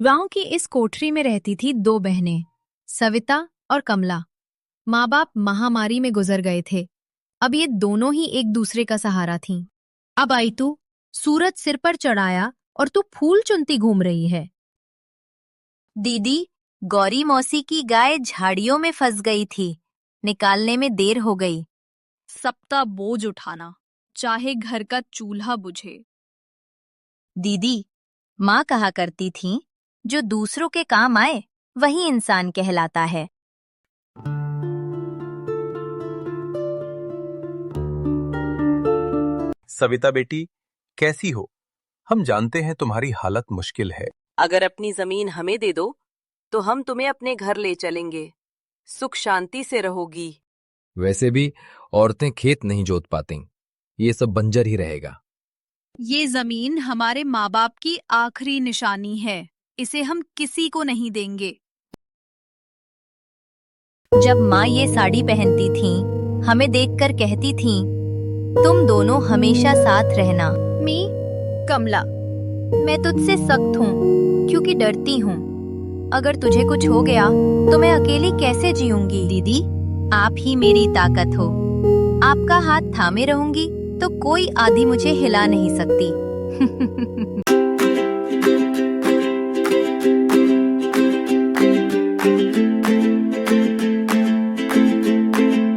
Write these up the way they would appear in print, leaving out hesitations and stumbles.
गांव की इस कोठरी में रहती थी दो बहनें, सविता और कमला। माँ बाप महामारी में गुजर गए थे। अब ये दोनों ही एक दूसरे का सहारा थीं। अब आई तू, सूरज सिर पर चढ़ाया और तू फूल चुनती घूम रही है। दीदी, गौरी मौसी की गाय झाड़ियों में फंस गई थी, निकालने में देर हो गई। सबका बोझ उठाना, चाहे घर का चूल्हा बुझे। दीदी, माँ कहा करती थी, जो दूसरों के काम आए वही इंसान कहलाता है। सविता बेटी, कैसी हो? हम जानते हैं तुम्हारी हालत मुश्किल है। अगर अपनी जमीन हमें दे दो तो हम तुम्हें अपने घर ले चलेंगे, सुख शांति से रहोगी। वैसे भी औरतें खेत नहीं जोत पाती, ये सब बंजर ही रहेगा। ये जमीन हमारे माँ बाप की आखिरी निशानी है, इसे हम किसी को नहीं देंगे। जब माँ ये साड़ी पहनती थीं, हमें देखकर कहती थीं, तुम दोनों हमेशा साथ रहना। मी, कमला, मैं तुझसे सख्त हूँ क्योंकि डरती हूँ। अगर तुझे कुछ हो गया तो मैं अकेली कैसे जीऊंगी? दीदी, आप ही मेरी ताकत हो। आपका हाथ थामे रहूंगी तो कोई आधी मुझे हिला नहीं सकती।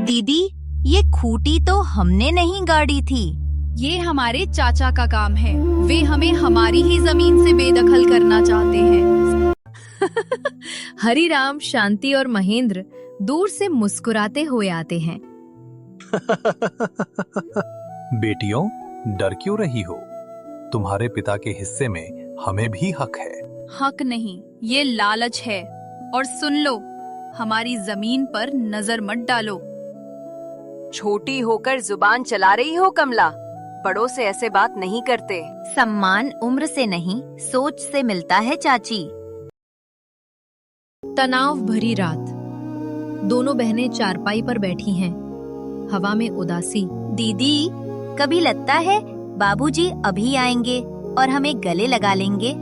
दीदी, ये खूंटी तो हमने नहीं गाड़ी थी। ये हमारे चाचा का काम है, वे हमें हमारी ही जमीन से बेदखल करना चाहते हैं। हरिराम, शांति और महेंद्र दूर से मुस्कुराते हुए आते हैं। बेटियों, डर क्यों रही हो? तुम्हारे पिता के हिस्से में हमें भी हक है। हक नहीं, ये लालच है। और सुन लो, हमारी जमीन पर नजर मत डालो। छोटी होकर जुबान चला रही हो कमला, बड़ों से ऐसे बात नहीं करते। सम्मान उम्र से नहीं, सोच से मिलता है चाची। तनाव भरी रात। दोनों बहनें चारपाई पर बैठी हैं, हवा में उदासी। दीदी, कभी लगता है बाबूजी अभी आएंगे और हमें गले लगा लेंगे।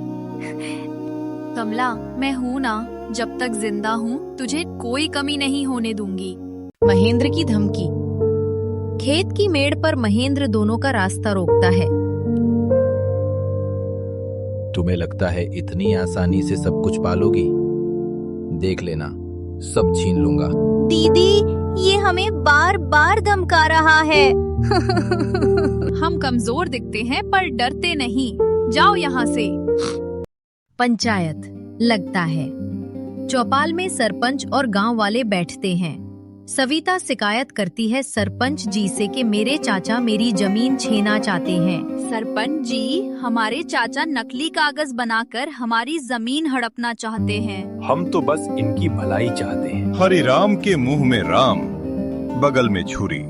कमला, मैं हूँ ना, जब तक जिंदा हूँ तुझे कोई कमी नहीं होने दूंगी। महेंद्र की धमकी। खेत की मेड़ पर महेंद्र दोनों का रास्ता रोकता है। तुम्हें लगता है इतनी आसानी से सब कुछ पालोगी? देख लेना, सब छीन लूंगा। दीदी, ये हमें बार बार धमका रहा है। हम कमजोर दिखते हैं पर डरते नहीं, जाओ यहाँ से। पंचायत लगता है। चौपाल में सरपंच और गांव वाले बैठते हैं। सविता शिकायत करती है सरपंच जी से कि मेरे चाचा मेरी जमीन छीनना चाहते हैं। सरपंच जी, हमारे चाचा नकली कागज बनाकर हमारी जमीन हड़पना चाहते हैं। हम तो बस इनकी भलाई चाहते हैं। हरिराम के मुंह में राम, बगल में छुरी।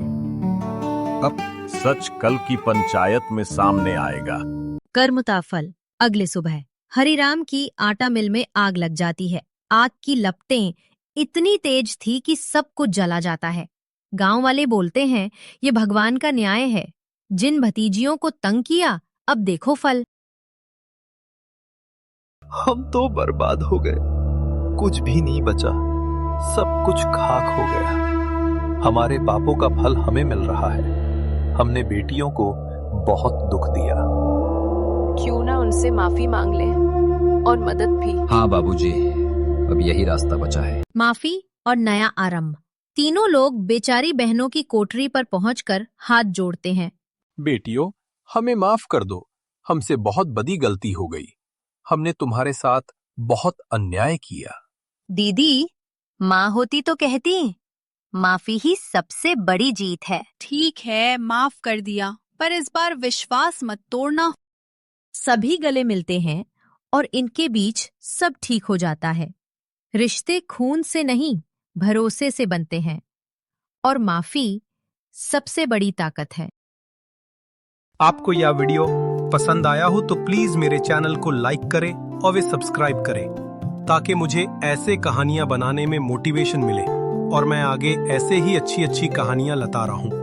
अब सच कल की पंचायत में सामने आएगा। कर्मताफल। अगले सुबह हरिराम की आटा मिल में आग लग जाती है। आग की लपटें इतनी तेज थी कि सब कुछ जला जाता है। गांव वाले बोलते हैं, ये भगवान का न्याय है। जिन भतीजियों को तंग किया, अब देखो फल। हम तो बर्बाद हो गए, कुछ भी नहीं बचा, सब कुछ खाक हो गया। हमारे पापों का फल हमें मिल रहा है। हमने बेटियों को बहुत दुख दिया। क्यों ना उनसे माफी मांग ले और मदद भी। हाँ बाबूजी, अब यही रास्ता बचा है। माफी और नया आरंभ। तीनों लोग बेचारी बहनों की कोठरी पर पहुंचकर हाथ जोड़ते हैं। बेटियों, हमें माफ कर दो, हमसे बहुत बड़ी गलती हो गई। हमने तुम्हारे साथ बहुत अन्याय किया। दीदी, माँ होती तो कहती, माफी ही सबसे बड़ी जीत है। ठीक है, माफ कर दिया, पर इस बार विश्वास मत तोड़ना। सभी गले मिलते हैं और इनके बीच सब ठीक हो जाता है। रिश्ते खून से नहीं, भरोसे से बनते हैं और माफी सबसे बड़ी ताकत है। आपको यह वीडियो पसंद आया हो तो प्लीज मेरे चैनल को लाइक करें और वे सब्सक्राइब करें, ताकि मुझे ऐसे कहानियां बनाने में मोटिवेशन मिले और मैं आगे ऐसे ही अच्छी अच्छी कहानियां लाता रहूं।